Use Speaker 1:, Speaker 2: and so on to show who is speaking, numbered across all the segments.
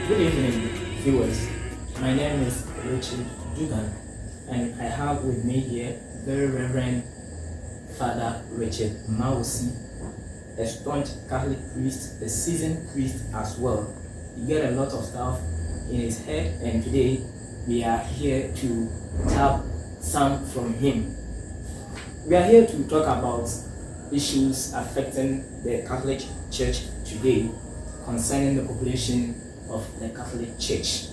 Speaker 1: Good evening, viewers. My name is Richard Dugan, and I have with me here very Reverend Father Richard Mawusi, a staunch Catholic priest, a seasoned priest as well. He get a lot of stuff in his head, and today we are here to tap some from him. We are here to talk about issues affecting the Catholic Church today concerning the population of the Catholic Church.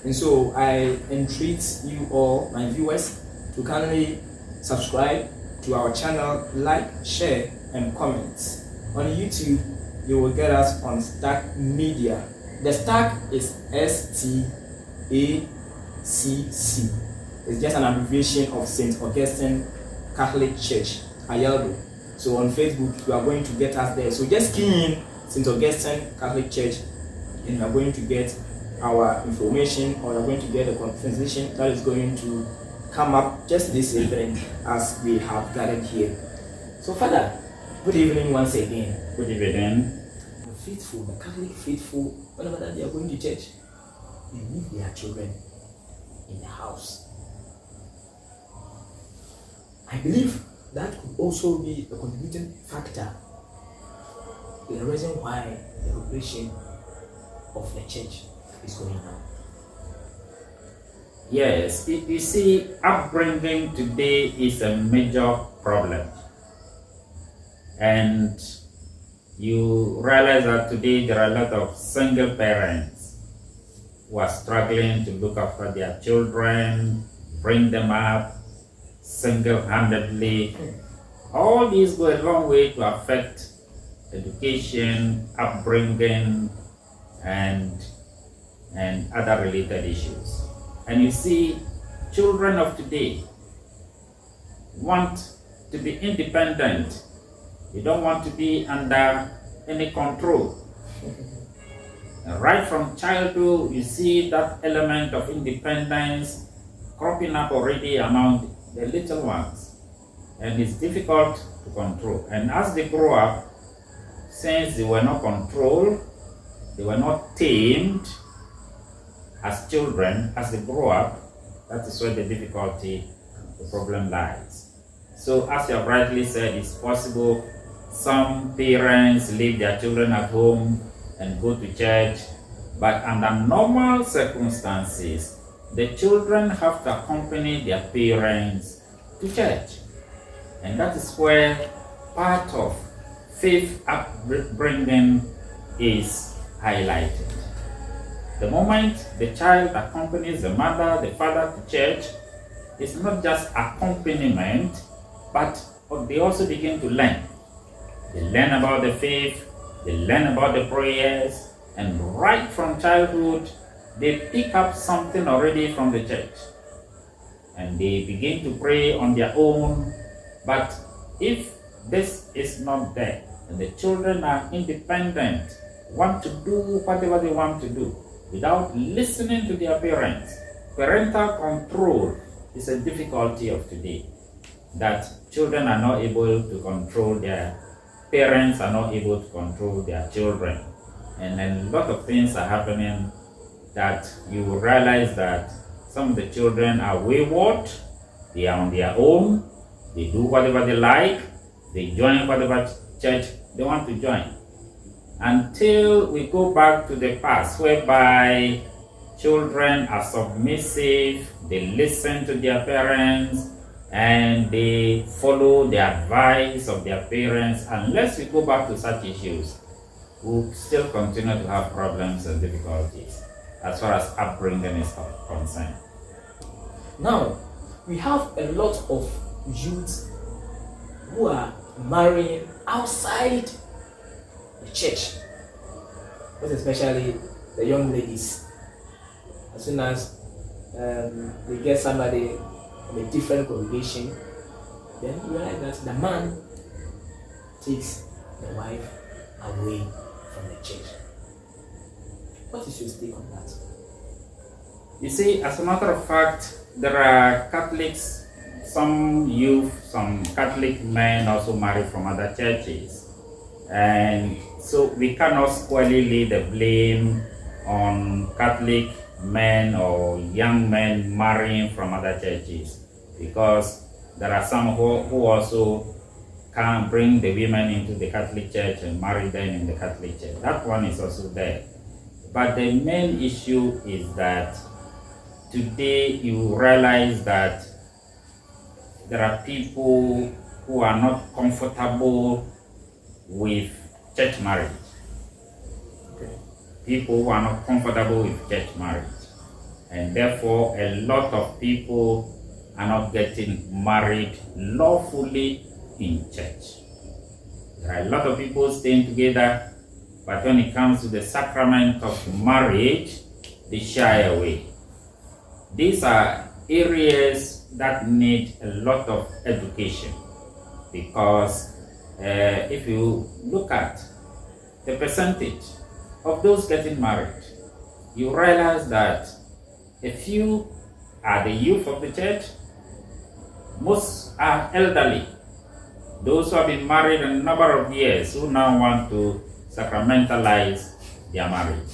Speaker 1: And so I entreat you all, my viewers, to kindly subscribe to our channel, like, share, and comment. On YouTube, you will get us on Stack Media. The Stack is STACC. It's just an abbreviation of St. Augustine Catholic Church, Ayaldo. So on Facebook, you are going to get us there. So just key in St. Augustine Catholic Church, and you are going to get our information, or you are going to get a conversation that is going to come up just this evening as we have gathered here. So Father, good evening once again.
Speaker 2: Good evening.
Speaker 1: The faithful, the Catholic faithful, whenever that they are going to church, they leave their children in the house. I believe that could also be a contributing factor in the reason why the population of the church is going down.
Speaker 2: Yes, you see, upbringing today is a major problem. And you realize that today there are a lot of single parents who are struggling to look after their children, bring them up single-handedly. All these go a long way to affect education, upbringing, and other related issues. And you see, children of today want to be independent. They don't want to be under any control. And right from childhood, you see that element of independence cropping up already among the little ones. And it's difficult to control. And as they grow up, since they were not controlled, they were not tamed as children, as they grow up, that is where the difficulty, the problem lies. So as you have rightly said, it's possible some parents leave their children at home and go to church, but under normal circumstances, the children have to accompany their parents to church. And that is where part of faith upbringing is highlighted. The moment the child accompanies the mother, the father to church, it's not just accompaniment, but they also begin to learn. They learn about the faith, they learn about the prayers, and right from childhood, they pick up something already from the church. And they begin to pray on their own. But if this is not there, and the children are independent, want to do whatever they want to do, without listening to their parents, parental control is a difficulty of today. That children are not able to control their parents, are not able to control their children. And a lot of things are happening that you will realize that some of the children are wayward, they are on their own, they do whatever they like, they join whatever church they want to join. Until we go back to the past, whereby children are submissive, they listen to their parents, and they follow the advice of their parents. Unless we go back to such issues, we'll still continue to have problems and difficulties as far as upbringing is concerned.
Speaker 1: Now, we have a lot of youths who are marrying outside the church, most especially the young ladies. As soon as they get somebody from a different congregation, then you realize that the man takes the wife away from the church. What is your take on that?
Speaker 2: You see, as a matter of fact, there are Catholics, some youth, some Catholic men also marry from other churches. And so we cannot squarely lay the blame on Catholic men or young men marrying from other churches, because there are some who also can bring the women into the Catholic Church and marry them in the Catholic Church. That one is also there. But the main issue is that today you realize that there are people who are not comfortable with church marriage. Okay. People who are not comfortable with church marriage. And therefore, a lot of people are not getting married lawfully in church. There are a lot of people staying together, but when it comes to the sacrament of marriage, they shy away. These are areas that need a lot of education, because if you look at the percentage of those getting married, you realize that a few are the youth of the church, most are elderly, those who have been married a number of years, who now want to sacramentalize their marriage.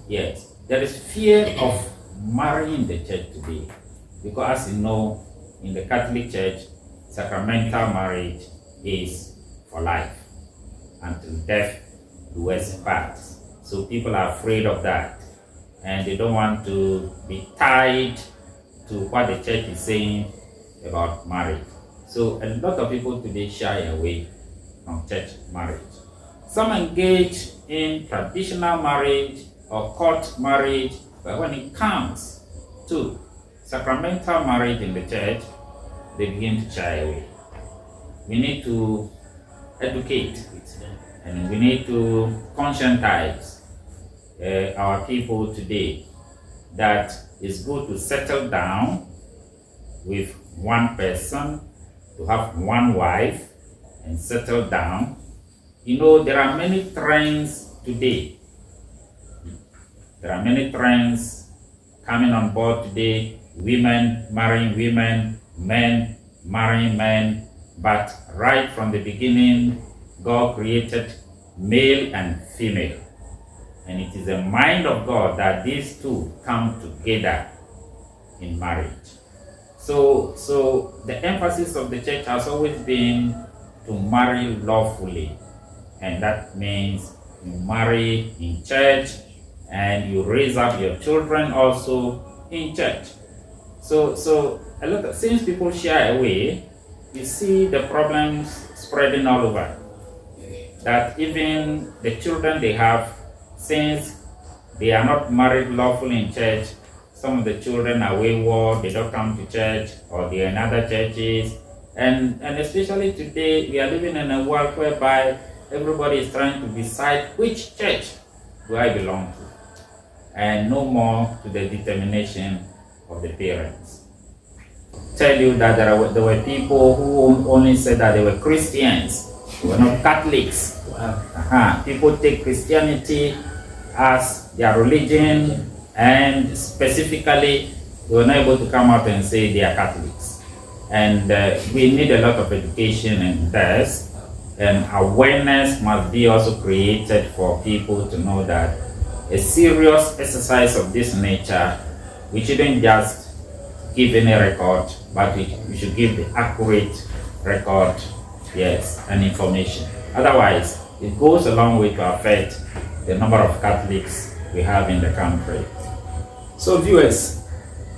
Speaker 2: Yes, there is fear of marrying in the church today, because as you know, in the Catholic Church, sacramental marriage is for life, until death do us part. So people are afraid of that, and they don't want to be tied to what the church is saying about marriage. So a lot of people today shy away from church marriage. Some engage in traditional marriage or court marriage, but when it comes to sacramental marriage in the church, they begin to shy away. We need to educate, and we need to conscientize our people today that it's good to settle down with one person, to have one wife and settle down. You know, there are many trends today. There are many trends coming on board today. Women marrying women, men marrying men. But right from the beginning, God created male and female. And it is the mind of God that these two come together in marriage. So the emphasis of the church has always been to marry lawfully. And that means you marry in church and you raise up your children also in church. So a lot of, since people shy away, you see the problems spreading all over. That even the children they have, since they are not married lawfully in church, some of the children are wayward, they don't come to church, or they are in other churches. And especially today, we are living in a world whereby everybody is trying to decide which church do I belong to, and no more to the determination of the parents. Tell you that there were people who only said that they were Christians, they were not Catholics. Wow. People take Christianity as their religion, and specifically they were not able to come out and say they are Catholics. And we need a lot of education in this, and awareness must be also created for people to know that a serious exercise of this nature, we shouldn't just give any record, but we should give the accurate record, yes, and information. Otherwise, it goes a long way to affect the number of Catholics we have in the country.
Speaker 1: So viewers,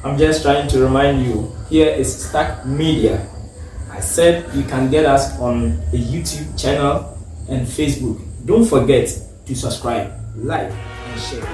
Speaker 1: I'm just trying to remind you, here is Stack Media. I said you can get us on the YouTube channel and Facebook. Don't forget to subscribe, like, and share.